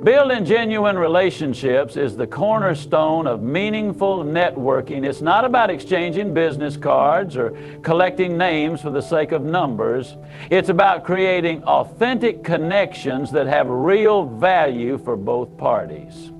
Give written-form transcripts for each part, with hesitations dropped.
Building genuine relationships is the cornerstone of meaningful networking. It's not about exchanging business cards or collecting names for the sake of numbers. It's about creating authentic connections that have real value for both parties.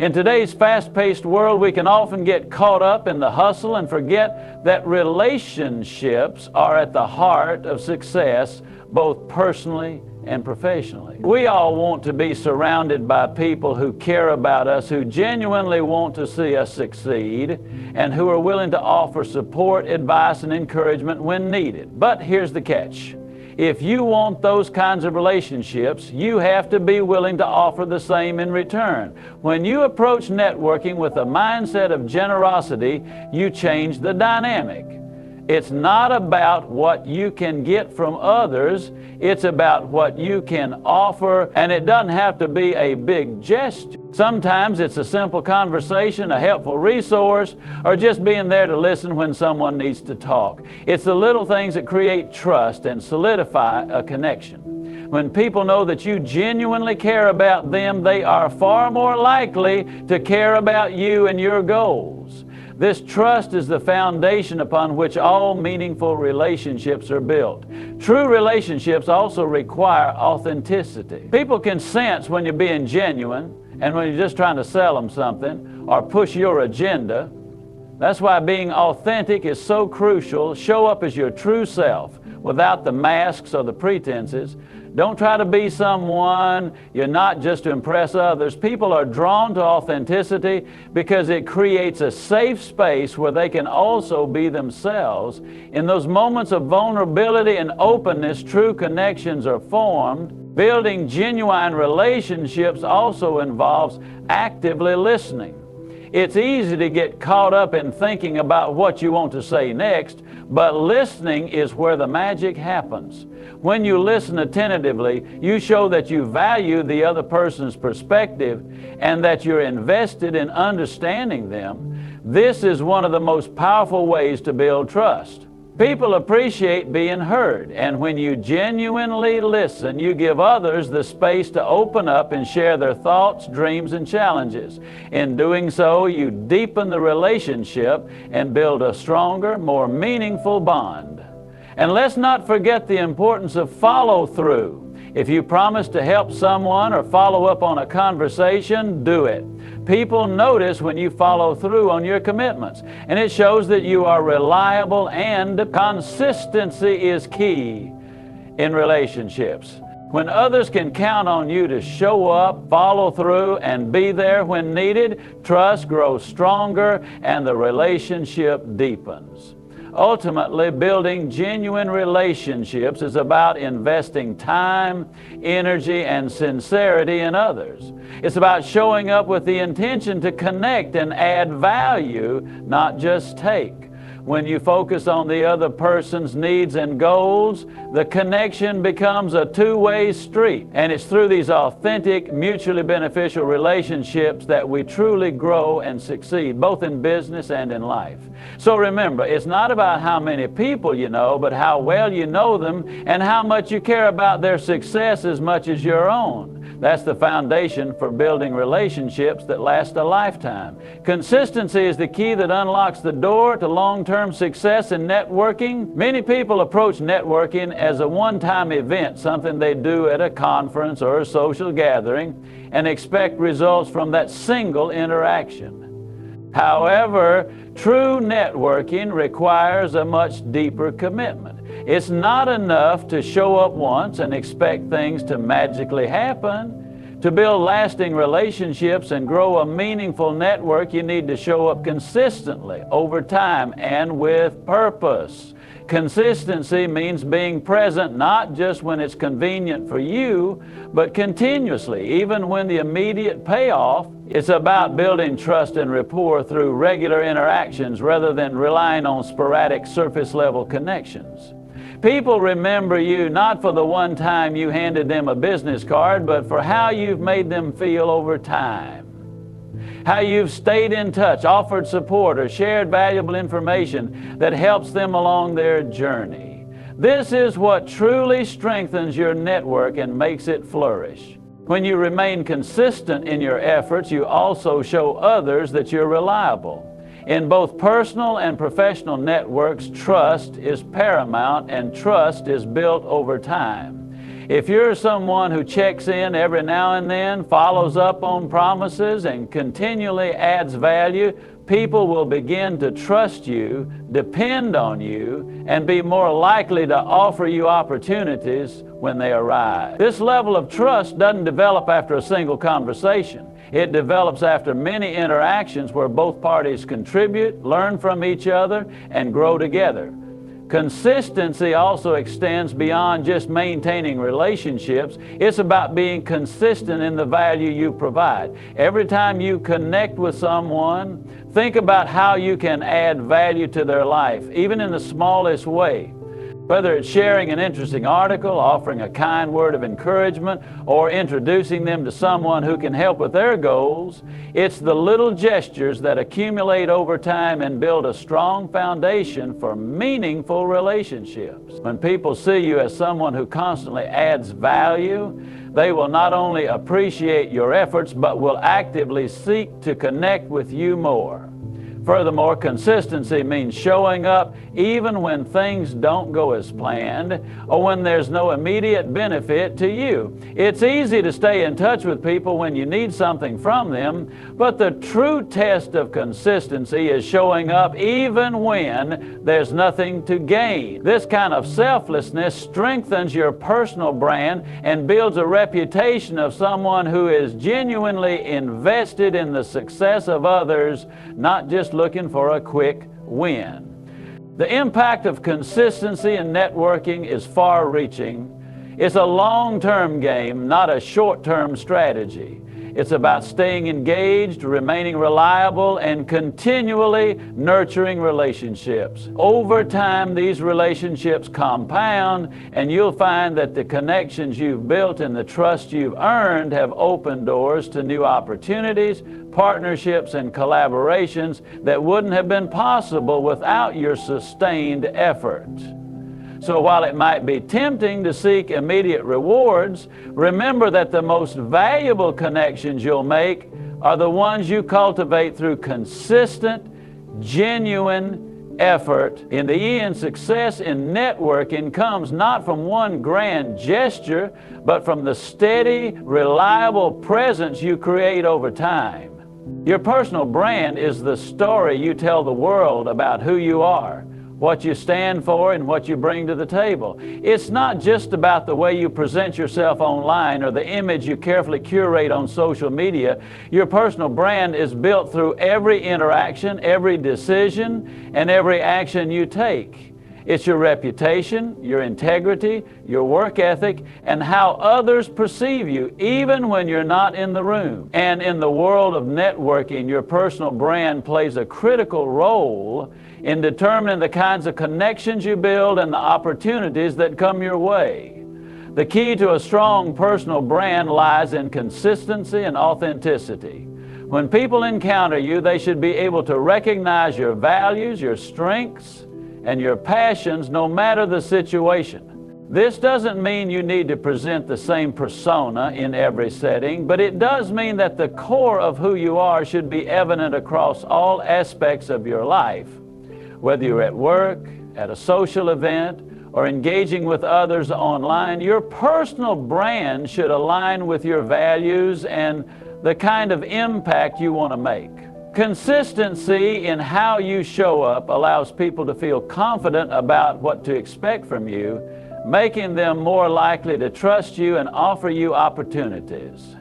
In today's fast-paced world, we can often get caught up in the hustle and forget that relationships are at the heart of success, both personally and professionally. We all want to be surrounded by people who care about us, who genuinely want to see us succeed, and who are willing to offer support, advice, and encouragement when needed. But here's the catch. If you want those kinds of relationships, you have to be willing to offer the same in return. When you approach networking with a mindset of generosity, you change the dynamic. It's not about what you can get from others, it's about what you can offer, and it doesn't have to be a big gesture. Sometimes it's a simple conversation, a helpful resource, or just being there to listen when someone needs to talk. It's the little things that create trust and solidify a connection. When people know that you genuinely care about them, they are far more likely to care about you and your goals. This trust is the foundation upon which all meaningful relationships are built. True relationships also require authenticity. People can sense when you're being genuine and when you're just trying to sell them something or push your agenda. That's why being authentic is so crucial. Show up as your true self without the masks or the pretenses. Don't try to be someone you're not just to impress others. People are drawn to authenticity because it creates a safe space where they can also be themselves. In those moments of vulnerability and openness, true connections are formed. Building genuine relationships also involves actively listening. It's easy to get caught up in thinking about what you want to say next, but listening is where the magic happens. When you listen attentively, you show that you value the other person's perspective and that you're invested in understanding them. This is one of the most powerful ways to build trust. People appreciate being heard, and when you genuinely listen, you give others the space to open up and share their thoughts, dreams, and challenges. In doing so, you deepen the relationship and build a stronger, more meaningful bond. And let's not forget the importance of follow-through. If you promise to help someone or follow up on a conversation, do it. People notice when you follow through on your commitments, and it shows that you are reliable, and consistency is key in relationships. When others can count on you to show up, follow through, and be there when needed, trust grows stronger and the relationship deepens. Ultimately, building genuine relationships is about investing time, energy, and sincerity in others. It's about showing up with the intention to connect and add value, not just take. When you focus on the other person's needs and goals, the connection becomes a two-way street. And it's through these authentic, mutually beneficial relationships that we truly grow and succeed, both in business and in life. So remember, it's not about how many people you know, but how well you know them and how much you care about their success as much as your own. That's the foundation for building relationships that last a lifetime. Consistency is the key that unlocks the door to long-term success in networking. Many people approach networking as a one-time event, something they do at a conference or a social gathering, and expect results from that single interaction. However, true networking requires a much deeper commitment. It's not enough to show up once and expect things to magically happen. To build lasting relationships and grow a meaningful network, you need to show up consistently, over time, and with purpose. Consistency means being present not just when it's convenient for you, but continuously, even when the immediate payoff. It's about building trust and rapport through regular interactions rather than relying on sporadic surface-level connections. People remember you not for the one time you handed them a business card, but for how you've made them feel over time. How you've stayed in touch, offered support, or shared valuable information that helps them along their journey. This is what truly strengthens your network and makes it flourish. When you remain consistent in your efforts, you also show others that you're reliable. In both personal and professional networks, trust is paramount, and trust is built over time. If you're someone who checks in every now and then, follows up on promises, and continually adds value, people will begin to trust you, depend on you, and be more likely to offer you opportunities when they arise. This level of trust doesn't develop after a single conversation. It develops after many interactions where both parties contribute, learn from each other, and grow together. Consistency also extends beyond just maintaining relationships. It's about being consistent in the value you provide. Every time you connect with someone, think about how you can add value to their life, even in the smallest way. Whether it's sharing an interesting article, offering a kind word of encouragement, or introducing them to someone who can help with their goals, it's the little gestures that accumulate over time and build a strong foundation for meaningful relationships. When people see you as someone who constantly adds value, they will not only appreciate your efforts, but will actively seek to connect with you more. Furthermore, consistency means showing up even when things don't go as planned or when there's no immediate benefit to you. It's easy to stay in touch with people when you need something from them, but the true test of consistency is showing up even when there's nothing to gain. This kind of selflessness strengthens your personal brand and builds a reputation of someone who is genuinely invested in the success of others, not just looking for a quick win. The impact of consistency in networking is far-reaching. It's a long-term game, not a short-term strategy. It's about staying engaged, remaining reliable, and continually nurturing relationships. Over time, these relationships compound, and you'll find that the connections you've built and the trust you've earned have opened doors to new opportunities, partnerships, and collaborations that wouldn't have been possible without your sustained effort. So while it might be tempting to seek immediate rewards, remember that the most valuable connections you'll make are the ones you cultivate through consistent, genuine effort. In the end, success in networking comes not from one grand gesture, but from the steady, reliable presence you create over time. Your personal brand is the story you tell the world about who you are, what you stand for, and what you bring to the table. It's not just about the way you present yourself online or the image you carefully curate on social media. Your personal brand is built through every interaction, every decision, and every action you take. It's your reputation, your integrity, your work ethic, and how others perceive you, even when you're not in the room. And in the world of networking, your personal brand plays a critical role in determining the kinds of connections you build and the opportunities that come your way. The key to a strong personal brand lies in consistency and authenticity. When people encounter you, they should be able to recognize your values, your strengths, and your passions, no matter the situation. This doesn't mean you need to present the same persona in every setting, but it does mean that the core of who you are should be evident across all aspects of your life. Whether you're at work, at a social event, or engaging with others online, your personal brand should align with your values and the kind of impact you want to make. Consistency in how you show up allows people to feel confident about what to expect from you, making them more likely to trust you and offer you opportunities.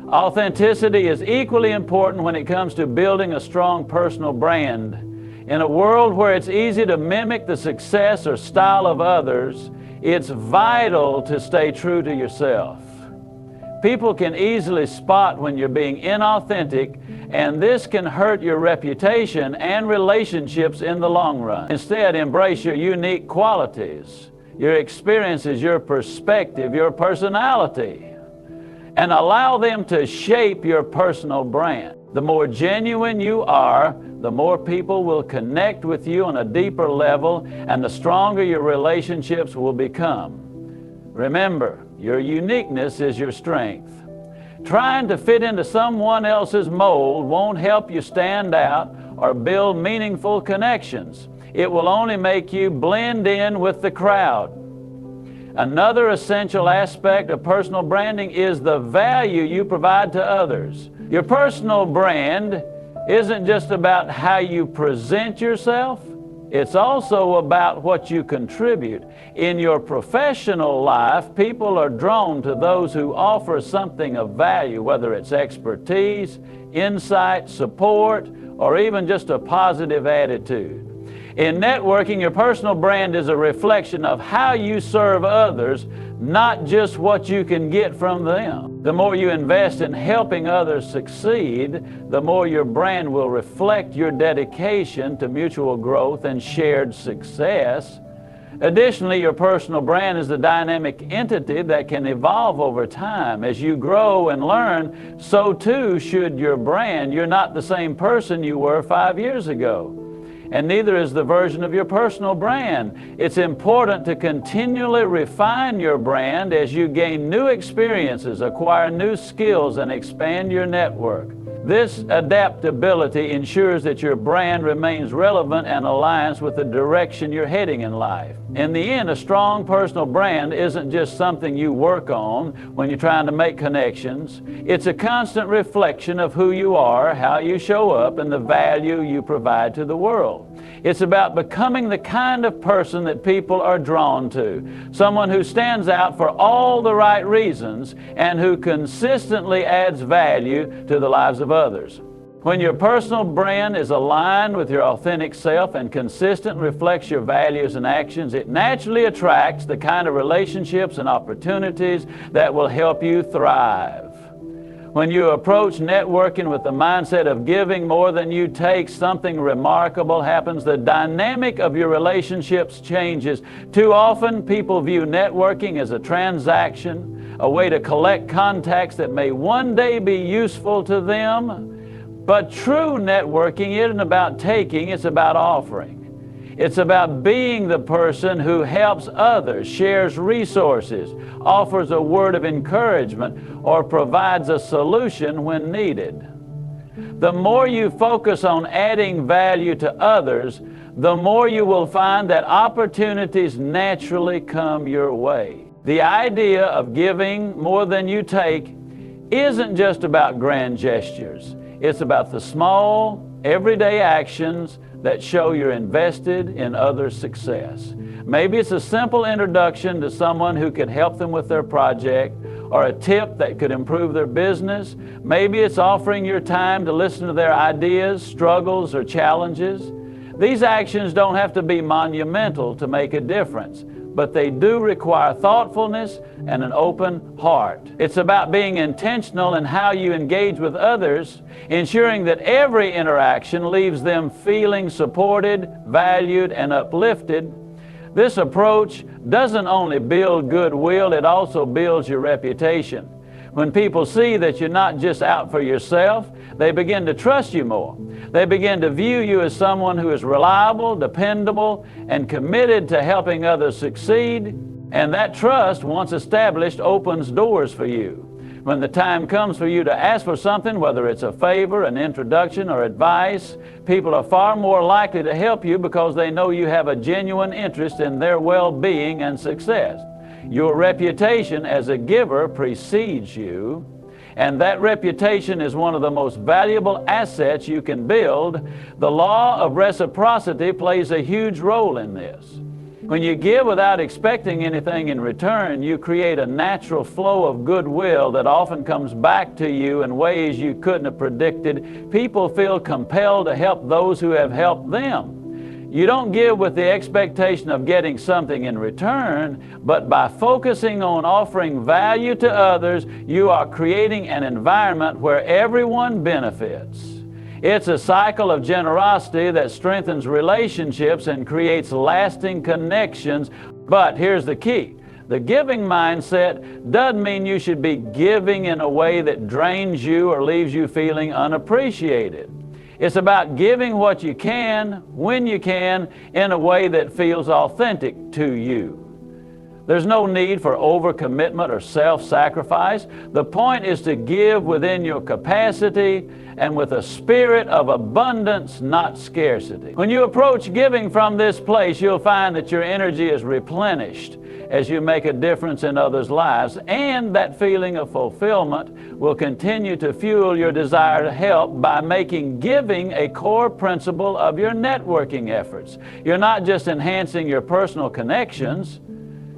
Authenticity is equally important when it comes to building a strong personal brand. In a world where it's easy to mimic the success or style of others, it's vital to stay true to yourself. People can easily spot when you're being inauthentic, and this can hurt your reputation and relationships in the long run. Instead, embrace your unique qualities, your experiences, your perspective, your personality, and allow them to shape your personal brand. The more genuine you are, the more people will connect with you on a deeper level, and the stronger your relationships will become. Remember, your uniqueness is your strength. Trying to fit into someone else's mold won't help you stand out or build meaningful connections. It will only make you blend in with the crowd. Another essential aspect of personal branding is the value you provide to others. Your personal brand isn't just about how you present yourself, it's also about what you contribute. In your professional life, people are drawn to those who offer something of value, whether it's expertise, insight, support, or even just a positive attitude. In networking, your personal brand is a reflection of how you serve others, not just what you can get from them. The more you invest in helping others succeed, the more your brand will reflect your dedication to mutual growth and shared success. Additionally, your personal brand is a dynamic entity that can evolve over time. As you grow and learn, so too should your brand. You're not the same person you were 5 years ago. And neither is the version of your personal brand. It's important to continually refine your brand as you gain new experiences, acquire new skills, and expand your network. This adaptability ensures that your brand remains relevant and aligns with the direction you're heading in life. In the end, a strong personal brand isn't just something you work on when you're trying to make connections. It's a constant reflection of who you are, how you show up, and the value you provide to the world. It's about becoming the kind of person that people are drawn to, someone who stands out for all the right reasons and who consistently adds value to the lives of others. When your personal brand is aligned with your authentic self and consistently reflects your values and actions, it naturally attracts the kind of relationships and opportunities that will help you thrive. When you approach networking with the mindset of giving more than you take, something remarkable happens. The dynamic of your relationships changes. Too often, people view networking as a transaction, a way to collect contacts that may one day be useful to them. But true networking isn't about taking, it's about offering. It's about being the person who helps others, shares resources, offers a word of encouragement, or provides a solution when needed. The more you focus on adding value to others, the more you will find that opportunities naturally come your way. The idea of giving more than you take isn't just about grand gestures. It's about the small, everyday actions that show you're invested in others' success. Maybe it's a simple introduction to someone who could help them with their project, or a tip that could improve their business. Maybe it's offering your time to listen to their ideas, struggles, or challenges. These actions don't have to be monumental to make a difference, but they do require thoughtfulness and an open heart. It's about being intentional in how you engage with others, ensuring that every interaction leaves them feeling supported, valued, and uplifted. This approach doesn't only build goodwill, it also builds your reputation. When people see that you're not just out for yourself, they begin to trust you more. They begin to view you as someone who is reliable, dependable, and committed to helping others succeed. And that trust, once established, opens doors for you. When the time comes for you to ask for something, whether it's a favor, an introduction, or advice, people are far more likely to help you because they know you have a genuine interest in their well-being and success. Your reputation as a giver precedes you, and that reputation is one of the most valuable assets you can build. The law of reciprocity plays a huge role in this. When you give without expecting anything in return, you create a natural flow of goodwill that often comes back to you in ways you couldn't have predicted. People feel compelled to help those who have helped them. You don't give with the expectation of getting something in return, but by focusing on offering value to others, you are creating an environment where everyone benefits. It's a cycle of generosity that strengthens relationships and creates lasting connections. But here's the key. The giving mindset doesn't mean you should be giving in a way that drains you or leaves you feeling unappreciated. It's about giving what you can, when you can, in a way that feels authentic to you. There's no need for overcommitment or self-sacrifice. The point is to give within your capacity and with a spirit of abundance, not scarcity. When you approach giving from this place, you'll find that your energy is replenished as you make a difference in others' lives, and that feeling of fulfillment will continue to fuel your desire to help by making giving a core principle of your networking efforts. You're not just enhancing your personal connections,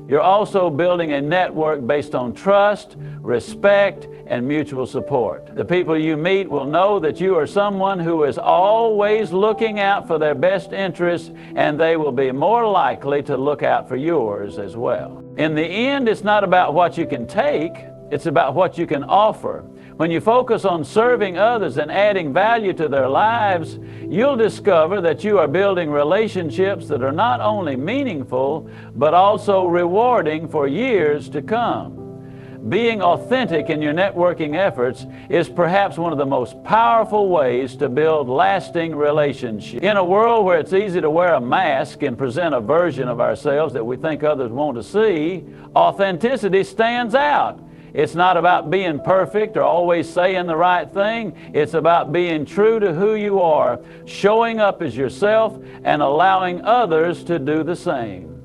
you're also building a network based on trust, respect, and mutual support. The people you meet will know that you are someone who is always looking out for their best interests, and they will be more likely to look out for yours as well. In the end, it's not about what you can take, it's about what you can offer. When you focus on serving others and adding value to their lives, you'll discover that you are building relationships that are not only meaningful, but also rewarding for years to come. Being authentic in your networking efforts is perhaps one of the most powerful ways to build lasting relationships. In a world where it's easy to wear a mask and present a version of ourselves that we think others want to see, authenticity stands out. It's not about being perfect or always saying the right thing. It's about being true to who you are, showing up as yourself, and allowing others to do the same.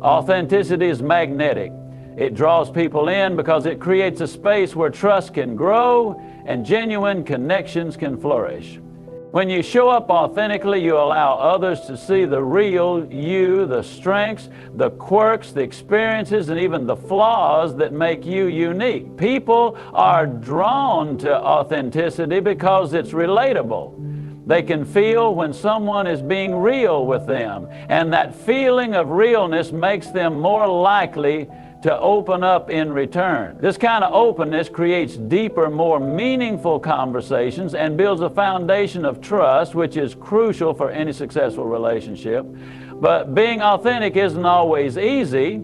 Authenticity is magnetic. It draws people in because it creates a space where trust can grow and genuine connections can flourish. When you show up authentically, you allow others to see the real you, the strengths, the quirks, the experiences, and even the flaws that make you unique. People are drawn to authenticity because it's relatable. They can feel when someone is being real with them, and that feeling of realness makes them more likely to open up in return. This kind of openness creates deeper, more meaningful conversations and builds a foundation of trust, which is crucial for any successful relationship. But being authentic isn't always easy.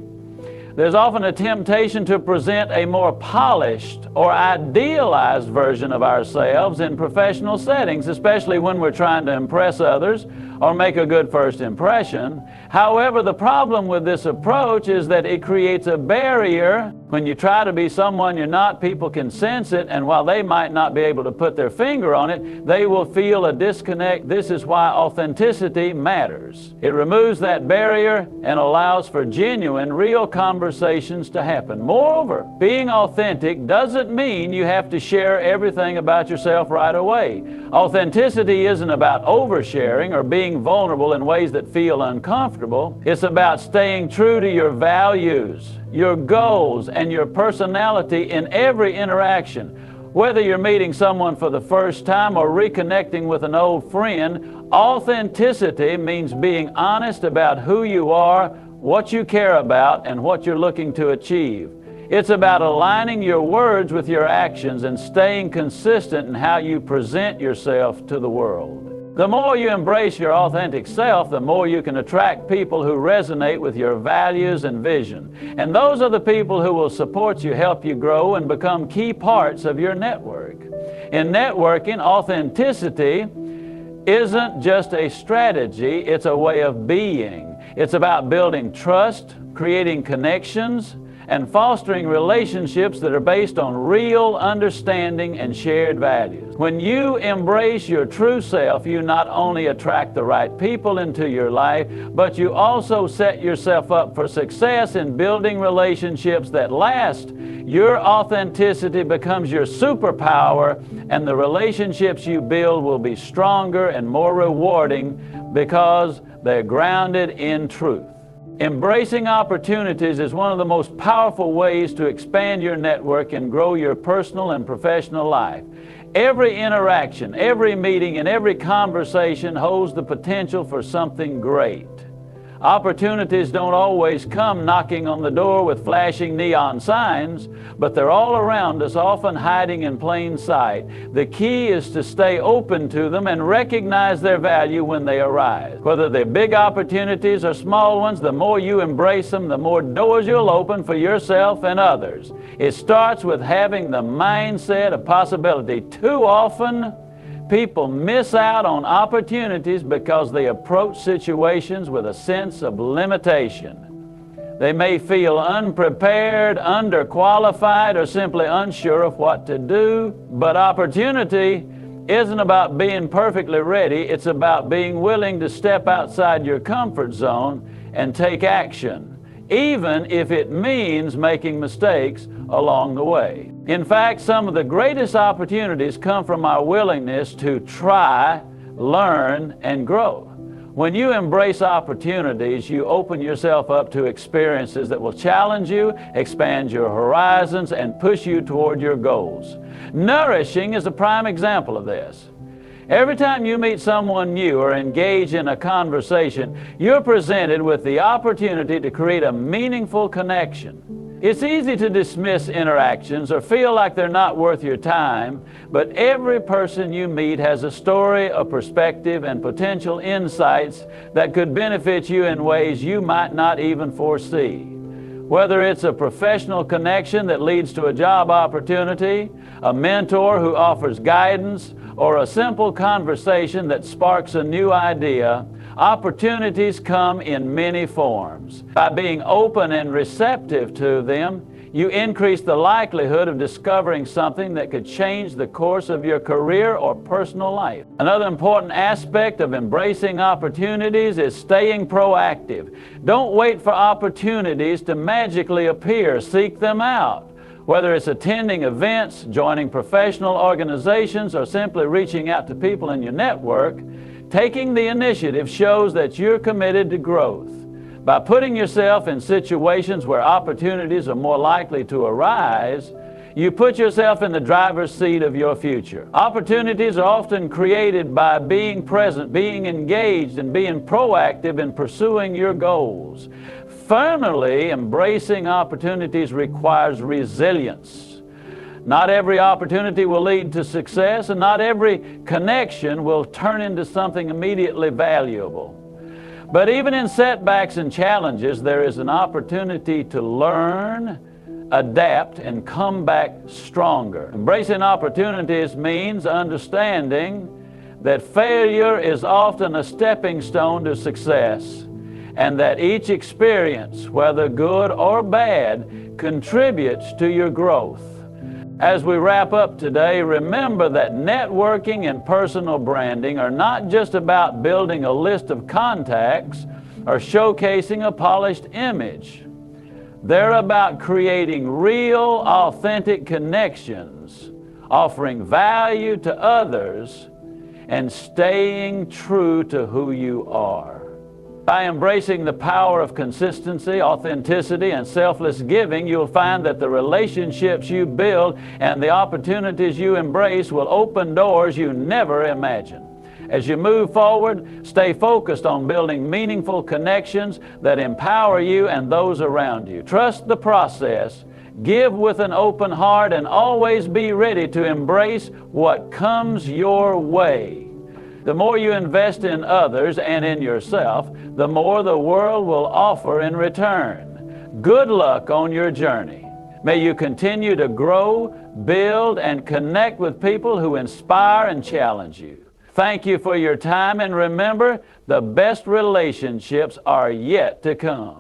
There's often a temptation to present a more polished or idealized version of ourselves in professional settings, especially when we're trying to impress others or make a good first impression. However, the problem with this approach is that it creates a barrier. When you try to be someone you're not, people can sense it, and while they might not be able to put their finger on it, they will feel a disconnect. This is why authenticity matters. It removes that barrier and allows for genuine, real conversations to happen. Moreover, being authentic doesn't mean you have to share everything about yourself right away. Authenticity isn't about oversharing or being vulnerable in ways that feel uncomfortable. It's about staying true to your values, your goals, and your personality in every interaction. Whether you're meeting someone for the first time or reconnecting with an old friend, authenticity means being honest about who you are, what you care about, and what you're looking to achieve. It's about aligning your words with your actions and staying consistent in how you present yourself to the world. The more you embrace your authentic self, the more you can attract people who resonate with your values and vision. And those are the people who will support you, help you grow, and become key parts of your network. In networking, authenticity isn't just a strategy, it's a way of being. It's about building trust, creating connections, and fostering relationships that are based on real understanding and shared values. When you embrace your true self, you not only attract the right people into your life, but you also set yourself up for success in building relationships that last. Your authenticity becomes your superpower, and the relationships you build will be stronger and more rewarding because they're grounded in truth. Embracing opportunities is one of the most powerful ways to expand your network and grow your personal and professional life. Every interaction, every meeting, and every conversation holds the potential for something great. Opportunities don't always come knocking on the door with flashing neon signs, but they're all around us, often hiding in plain sight. The key is to stay open to them and recognize their value when they arise. Whether they're big opportunities or small ones, the more you embrace them, the more doors you'll open for yourself and others. It starts with having the mindset of possibility. Too often, people miss out on opportunities because they approach situations with a sense of limitation. They may feel unprepared, underqualified, or simply unsure of what to do. But opportunity isn't about being perfectly ready. It's about being willing to step outside your comfort zone and take action, even if it means making mistakes along the way. In fact, some of the greatest opportunities come from our willingness to try, learn, and grow. When you embrace opportunities, you open yourself up to experiences that will challenge you, expand your horizons, and push you toward your goals. Nourishing is a prime example of this. Every time you meet someone new or engage in a conversation, you're presented with the opportunity to create a meaningful connection. It's easy to dismiss interactions or feel like they're not worth your time, but every person you meet has a story, a perspective, and potential insights that could benefit you in ways you might not even foresee. Whether it's a professional connection that leads to a job opportunity, a mentor who offers guidance, or a simple conversation that sparks a new idea, opportunities come in many forms. By being open and receptive to them, you increase the likelihood of discovering something that could change the course of your career or personal life. Another important aspect of embracing opportunities is staying proactive. Don't wait for opportunities to magically appear. Seek them out. Whether it's attending events, joining professional organizations, or simply reaching out to people in your network, taking the initiative shows that you're committed to growth. By putting yourself in situations where opportunities are more likely to arise, you put yourself in the driver's seat of your future. Opportunities are often created by being present, being engaged, and being proactive in pursuing your goals. Firmly embracing opportunities requires resilience. Not every opportunity will lead to success, and not every connection will turn into something immediately valuable. But even in setbacks and challenges, there is an opportunity to learn, adapt, and come back stronger. Embracing opportunities means understanding that failure is often a stepping stone to success, and that each experience, whether good or bad, contributes to your growth. As we wrap up today, remember that networking and personal branding are not just about building a list of contacts or showcasing a polished image. They're about creating real, authentic connections, offering value to others, and staying true to who you are. By embracing the power of consistency, authenticity, and selfless giving, you'll find that the relationships you build and the opportunities you embrace will open doors you never imagined. As you move forward, stay focused on building meaningful connections that empower you and those around you. Trust the process, give with an open heart, and always be ready to embrace what comes your way. The more you invest in others and in yourself, the more the world will offer in return. Good luck on your journey. May you continue to grow, build, and connect with people who inspire and challenge you. Thank you for your time, and remember, the best relationships are yet to come.